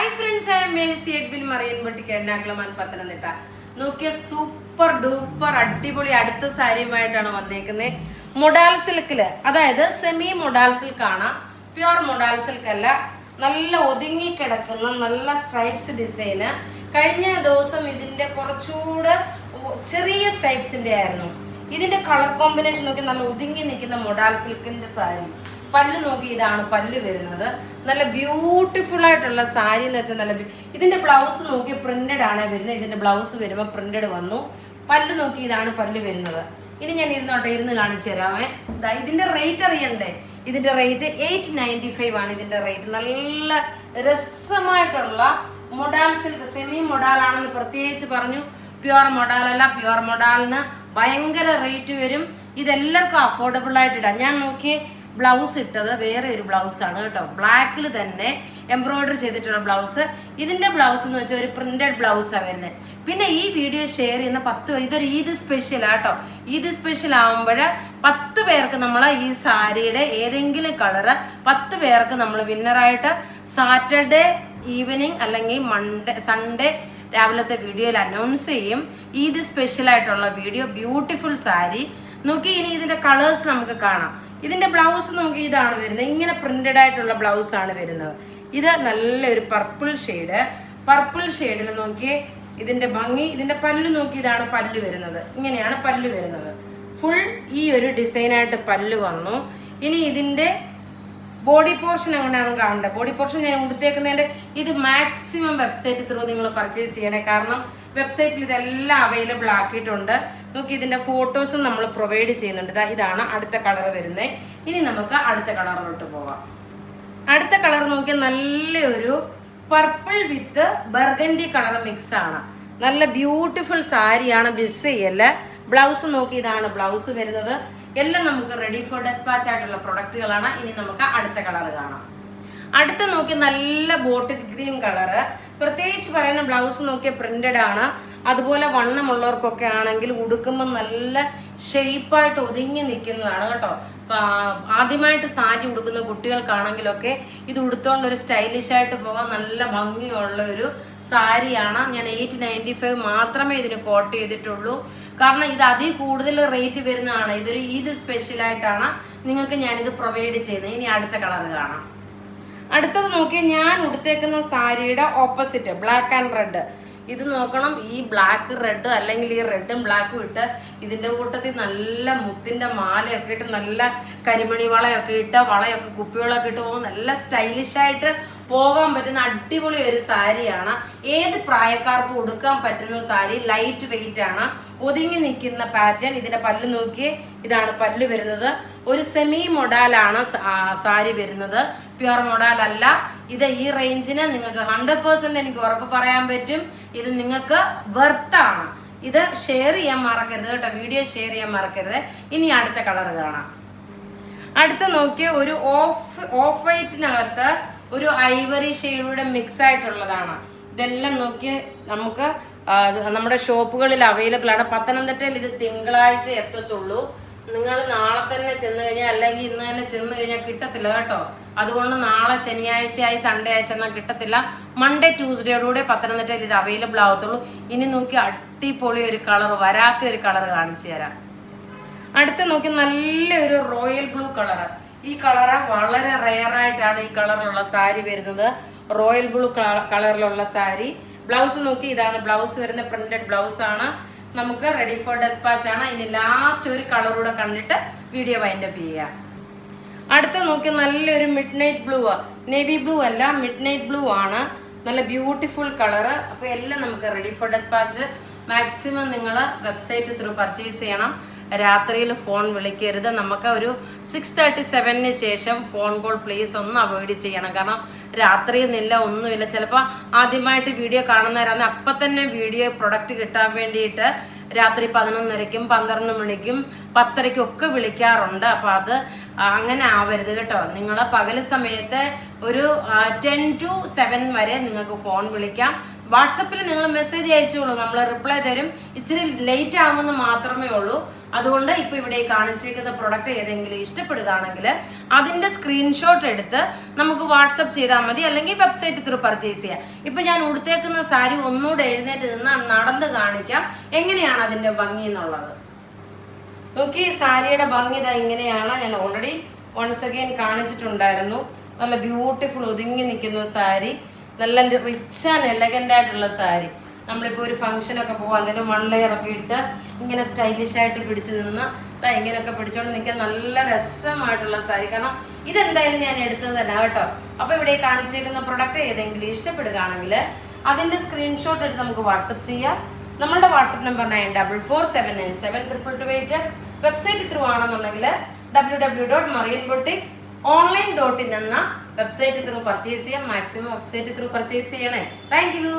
Hi friends, I am Mercy Edwin Marian boutique Ernakulam Pathanamthitta. നോക്കിയ super duper അടിപൊളി അടുത്ത സാരിയുമായിട്ടാണ് വന്നേക്കുന്നത്. മൊഡാൽ സിൽക്കില്, അതായത് സെമി മൊഡാൽ സിൽക്ക് ആണ്, പ്യുവർ മൊഡാൽ സിൽക്ക് അല്ല. നല്ല ഒതുങ്ങി കിടക്കുന്ന നല്ല സ്ട്രൈപ്സ് ഡിസൈന്. കഴിഞ്ഞ ദിവസം ഇതിന്റെ കുറച്ചുകൂടെ ചെറിയ സ്ട്രൈപ്സിന്റെ ആയിരുന്നു. ഇതിന്റെ കളർ കോമ്പിനേഷൻ നോക്കി നല്ല ഒതുങ്ങി നിൽക്കുന്ന മൊഡാൽ സിൽക്കിന്റെ സാരി. പല്ല് നോക്കി, ഇതാണ് പല്ല് വരുന്നത്. നല്ല ബ്യൂട്ടിഫുൾ ആയിട്ടുള്ള സാരി എന്ന് വെച്ചാൽ നല്ല ഇതിന്റെ ബ്ലൗസ് നോക്കി പ്രിന്റഡ് ആണ് വരുന്നത്. ഇതിന്റെ ബ്ലൗസ് വരുമ്പോൾ പ്രിന്റഡ് വന്നു. പല്ല് നോക്കി, ഇതാണ് പല്ല് വരുന്നത്. ഇനി ഞാൻ ഇരുന്ന് കാണിച്ചു തരാമേ. ഇതിന്റെ റേറ്റ് അറിയണ്ടേ? ഇതിന്റെ റേറ്റ് 895 ആണ് ഇതിന്റെ റേറ്റ്. നല്ല രസമായിട്ടുള്ള മൊഡാൽ സിൽക്ക്, സെമി മൊഡാൽ ആണെന്ന് പ്രത്യേകിച്ച് പറഞ്ഞു. പ്യുവർ മൊഡാൽ അല്ല. പ്യുവർ മൊഡാലിന് ഭയങ്കര റേറ്റ് വരും. ഇതെല്ലാവർക്കും അഫോർഡബിൾ ആയിട്ട് ഇടാം. ഞാൻ നോക്കി ബ്ലൗസ് ഇട്ടത് വേറെ ഒരു ബ്ലൗസാണ് കേട്ടോ. ബ്ലാക്കിൽ തന്നെ എംബ്രോയിഡറി ചെയ്തിട്ടുള്ള ബ്ലൗസ്. ഇതിന്റെ ബ്ലൗസ് എന്ന് വെച്ചാൽ ഒരു പ്രിന്റഡ് ബ്ലൗസാണ് വരുന്നത്. പിന്നെ ഈ വീഡിയോ ഷെയർ ചെയ്യുന്ന 10, ഇതൊരു ഈദ് സ്പെഷ്യൽ ആട്ടോ. ഈദ് സ്പെഷ്യൽ ആകുമ്പോൾ 10 പേർക്ക് നമ്മൾ ഈ സാരിയുടെ ഏതെങ്കിലും കളറ് 10 പേർക്ക് നമ്മൾ വിന്നറായിട്ട് സാറ്റർഡേ ഈവനിങ് അല്ലെങ്കിൽ സൺഡേ രാവിലത്തെ വീഡിയോയിൽ അനൗൺസ് ചെയ്യും. ഈദ് സ്പെഷ്യൽ ആയിട്ടുള്ള വീഡിയോ. ബ്യൂട്ടിഫുൾ സാരി നോക്കി. ഇനി ഇതിന്റെ കളേഴ്സ് നമുക്ക് കാണാം. ഇതിന്റെ ബ്ലൗസ് നമുക്ക് ഇതാണ് വരുന്നത്. ഇങ്ങനെ പ്രിന്റഡ് ആയിട്ടുള്ള ബ്ലൗസ് ആണ് വരുന്നത്. ഇത് നല്ലൊരു പർപ്പിൾ ഷെയ്ഡ്. പർപ്പിൾ ഷെയ്ഡിൽ നോക്കി ഇതിന്റെ ഭംഗി. ഇതിന്റെ പല്ല് നോക്കി, ഇതാണ് പല്ല് വരുന്നത്. ഇങ്ങനെയാണ് പല്ല് വരുന്നത്. ഫുൾ ഈ ഒരു ഡിസൈനായിട്ട് പല്ല് വന്നു. ഇനി ഇതിന്റെ ബോഡി പോർഷൻ എങ്ങനെയാണെന്ന് കാണണ്ടേ? ബോഡി പോർഷൻ ഞാൻ കൊടുത്തേക്കുന്നതിന്റെ ഇത് മാക്സിമം വെബ്സൈറ്റ് ത്രൂ നിങ്ങൾ പർച്ചേസ് ചെയ്യണേ. കാരണം വെബ്സൈറ്റിൽ ഇതെല്ലാം അവൈലബിൾ ആക്കിയിട്ടുണ്ട്. നോക്കി, ഇതിന്റെ ഫോട്ടോസും നമ്മൾ പ്രൊവൈഡ് ചെയ്യുന്നുണ്ട്. ഇതാണ് അടുത്ത കളർ വരുന്നത്. ഇനി നമുക്ക് അടുത്ത കളറിലോട്ട് പോവാം. അടുത്ത കളർ നോക്കിയാൽ നല്ലൊരു പർപ്പിൾ വിത്ത് ബർഗൻഡി കളർ മിക്സ് ആണ്. നല്ല ബ്യൂട്ടിഫുൾ സാരിയാണ്. മിസ് ചെയ്യല്ല. ബ്ലൗസ് നോക്കി, ഇതാണ് ബ്ലൗസ് വരുന്നത്. എല്ലാം നമുക്ക് റെഡി ഫോർ ഡെസ്പാച്ച് ആയിട്ടുള്ള പ്രൊഡക്റ്റുകളാണ്. ഇനി നമുക്ക് അടുത്ത കളർ കാണാം. അടുത്ത നോക്കി നല്ല ബോട്ടിൽ ഗ്രീൻ കളറ്. പ്രത്യേകിച്ച് പറയുന്ന ബ്ലൗസ് നോക്കിയ പ്രിന്റഡ് ആണ്. അതുപോലെ വണ്ണമുള്ളവർക്കൊക്കെ ആണെങ്കിൽ ഉടുക്കുമ്പോൾ നല്ല ഷെയ്പ്പായിട്ട് ഒതുങ്ങി നിൽക്കുന്നതാണ് കേട്ടോ. ആദ്യമായിട്ട് സാരി ഉടുക്കുന്ന കുട്ടികൾക്കാണെങ്കിലൊക്കെ ഇത് ഉടുത്തോണ്ട് ഒരു സ്റ്റൈലിഷ് ആയിട്ട് പോകാൻ നല്ല ഭംഗിയുള്ള ഒരു സാരിയാണ്. ഞാൻ 895 മാത്രമേ ഇതിന് കോട്ട് ചെയ്തിട്ടുള്ളൂ. കാരണം ഇത് അതിൽ കൂടുതൽ റേറ്റ് വരുന്നതാണ്. ഇതൊരു ഈദ് സ്പെഷ്യൽ ആയിട്ടാണ് നിങ്ങൾക്ക് ഞാനിത് പ്രൊവൈഡ് ചെയ്യുന്നത്. ഇനി അടുത്ത കളർ കാണാം. അടുത്തത് നോക്കി, ഞാൻ ഉടുത്തേക്കുന്ന സാരിയുടെ ഓപ്പോസിറ്റ് ബ്ലാക്ക് ആൻഡ് റെഡ്. ഇത് നോക്കണം. ഈ ബ്ലാക്ക് റെഡ് അല്ലെങ്കിൽ ഈ റെഡും ബ്ലാക്കും ഇട്ട് ഇതിന്റെ കൂട്ടത്തിൽ നല്ല മുത്തിന്റെ മാലയൊക്കെ ഇട്ട് നല്ല കരിമണി വളയൊക്കെ ഇട്ട് വളയൊക്കെ കുപ്പികളൊക്കെ ഇട്ട് പോകുമ്പോൾ നല്ല സ്റ്റൈലിഷ് ആയിട്ട് പോകാൻ പറ്റുന്ന അടിപൊളി ഒരു സാരിയാണ്. ഏത് പ്രായക്കാർക്കും ഉടുക്കാൻ പറ്റുന്ന സാരി. ലൈറ്റ് വെയിറ്റ് ആണ്. ഒതുങ്ങി നിൽക്കുന്ന പാറ്റേൺ. ഇതിന്റെ പല്ല് നോക്കി, ഇതാണ് പല്ല് വരുന്നത്. ഒരു സെമി മൊഡാലാണ് സാരി വരുന്നത്. പ്യുവർ മൊഡാൽ അല്ല. ഇത് ഈ റേഞ്ചിന് നിങ്ങൾക്ക് 100% എനിക്ക് ഉറപ്പ് പറയാൻ പറ്റും. ഇത് നിങ്ങൾക്ക് വെർത്താണ്. ഇത് ഷെയർ ചെയ്യാൻ മറക്കരുത് കേട്ടോ. വീഡിയോ ഷെയർ ചെയ്യാൻ മറക്കരുത്. ഇനി അടുത്ത കളർ കാണാം. അടുത്ത നോക്കിയ ഒരു ഓഫ് വൈറ്റിനകത്ത് ഒരു ഐവറി ഷെയ്ഡൂടെ മിക്സ് ആയിട്ടുള്ളതാണ്. ഇതെല്ലാം നോക്കി നമുക്ക് നമ്മുടെ ഷോപ്പുകളിൽ അവൈലബിൾ ആണ്. പത്തനംതിട്ടയിൽ ഇത് തിങ്കളാഴ്ച എത്തത്തുള്ളൂ. നിങ്ങൾ നാളെ തന്നെ ചെന്ന് കഴിഞ്ഞാൽ അല്ലെങ്കിൽ ഇന്ന് തന്നെ ചെന്ന് കഴിഞ്ഞാൽ കിട്ടത്തില്ല കേട്ടോ. അതുകൊണ്ട് നാളെ ശനിയാഴ്ചയായി സൺഡേ ആയി ചെന്നാൽ കിട്ടത്തില്ല. മൺഡേ ട്യൂസ്ഡേയോടുകൂടെ പത്തനംതിട്ടയിൽ ഇത് അവൈലബിൾ ആവത്തുള്ളൂ. ഇനി നോക്കി അടിപൊളി ഒരു കളർ, വരാത്ത ഒരു കളർ കാണിച്ചു തരാം. അടുത്ത നോക്കി നല്ലൊരു റോയൽ ബ്ലൂ കളർ. ഈ കളറ് വളരെ റെയർ ആയിട്ടാണ് ഈ കളറിലുള്ള സാരി വരുന്നത്. റോയൽ ബ്ലൂ കളറിലുള്ള സാരി. ബ്ലൗസ് നോക്കി, ഇതാണ് ബ്ലൗസ് വരുന്ന പ്രിന്റഡ് ബ്ലൗസ് ആണ്. നമുക്ക് റെഡി ഫോർ ഡെസ്പാച്ച് ആണ്. ഇനി ലാസ്റ്റ് ഒരു കളറൂടെ കണ്ടിട്ട് വീഡിയോ വൈൻഡപ്പ് ചെയ്യാം. അടുത്ത നോക്കി നല്ലൊരു mid night blue. Navy blue അല്ല, മിഡ് നൈറ്റ് ബ്ലൂ ആണ്. നല്ല ബ്യൂട്ടിഫുൾ കളറ്. അപ്പോൾ എല്ലാം നമുക്ക് റെഡി ഫോർ ഡെസ്പാച്ച്. മാക്സിമം നിങ്ങൾ വെബ്സൈറ്റ് ത്രൂ പർച്ചേസ് ചെയ്യണം. രാത്രിയിൽ ഫോൺ വിളിക്കരുത്. നമുക്ക് ഒരു 6:37 ശേഷം ഫോൺ കോൾ പ്ലീസ് ഒന്ന് അവോയ്ഡ് ചെയ്യണം. കാരണം രാത്രിയെന്നില്ല, ഒന്നുമില്ല. ചിലപ്പോൾ ആദ്യമായിട്ട് വീഡിയോ കാണുന്നവരാണ്. അപ്പം തന്നെ വീഡിയോ പ്രൊഡക്റ്റ് കിട്ടാൻ വേണ്ടിയിട്ട് രാത്രി 11:00-ക്കും 12 മണിക്കും 10:00-ക്കും ഒക്കെ വിളിക്കാറുണ്ട്. അപ്പോൾ അത് അങ്ങനെ ആവരുത് കേട്ടോ. നിങ്ങൾ പകൽ സമയത്ത് ഒരു 10 to 7 വരെ നിങ്ങൾക്ക് ഫോൺ വിളിക്കാം. വാട്സപ്പിൽ നിങ്ങൾ മെസ്സേജ് അയച്ചോളൂ, നമ്മൾ റിപ്ലൈ തരും. ഇച്ചിരി ലേറ്റ് ആവുമെന്ന് മാത്രമേ ഉള്ളൂ. അതുകൊണ്ട് ഇപ്പൊ ഇവിടെ കാണിച്ചിരിക്കുന്ന പ്രൊഡക്റ്റ് ഏതെങ്കിലും ഇഷ്ടപ്പെടുകയാണെങ്കിൽ അതിന്റെ സ്ക്രീൻഷോട്ട് എടുത്ത് നമുക്ക് വാട്സപ്പ് ചെയ്താൽ മതി, അല്ലെങ്കിൽ വെബ്സൈറ്റ് ത്രൂ പർച്ചേസ് ചെയ്യാം. ഇപ്പൊ ഞാൻ ഉടുത്തേക്കുന്ന സാരി ഒന്നുകൂടെ എഴുന്നേറ്റ് നിന്ന് നടന്ന് കാണിക്കാം എങ്ങനെയാണ് അതിന്റെ ഭംഗി എന്നുള്ളത്. നോക്കി, സാരിയുടെ ഭംഗി ഇതാ ഇങ്ങനെയാണ്. ഞാൻ ഓൾറെഡി വൺസ് അഗൈൻ കാണിച്ചിട്ടുണ്ടായിരുന്നു. നല്ല ബ്യൂട്ടിഫുൾ ഒതുങ്ങി നിൽക്കുന്ന സാരി, നല്ല റിച്ച് ആൻഡ് എലഗന്റ് ആയിട്ടുള്ള സാരി. നമ്മളിപ്പോൾ ഒരു ഫംഗ്ഷനൊക്കെ പോകാൻ എന്തെങ്കിലും 1 ലെയർ ഒക്കെ ഇട്ട് ഇങ്ങനെ സ്റ്റൈലിഷ് ആയിട്ട് പിടിച്ചു നിന്ന് ഇങ്ങനെയൊക്കെ പിടിച്ചോണ്ട് നിൽക്കാൻ നല്ല രസമായിട്ടുള്ള സാരി. കാരണം ഇതെന്തായാലും ഞാൻ എടുത്തത് തന്നെ കേട്ടോ. അപ്പൊ ഇവിടെ കാണിച്ചേക്കുന്ന പ്രൊഡക്റ്റ് ഏതെങ്കിലും ഇഷ്ടപ്പെടുകയാണെങ്കിൽ അതിന്റെ സ്ക്രീൻഷോട്ട് എടുത്ത് നമുക്ക് വാട്സപ്പ് ചെയ്യാം. നമ്മളുടെ വാട്സപ്പ് നമ്പർ 9447972228. വെബ്സൈറ്റ് ത്രൂ ആണെന്നുണ്ടെങ്കിൽ www.marianboutique.online.in എന്ന വെബ്സൈറ്റ് ത്രൂ പർച്ചേസ് ചെയ്യാം. മാക്സിമം വെബ്സൈറ്റ് ത്രൂ പർച്ചേസ് ചെയ്യണേ. Thank you.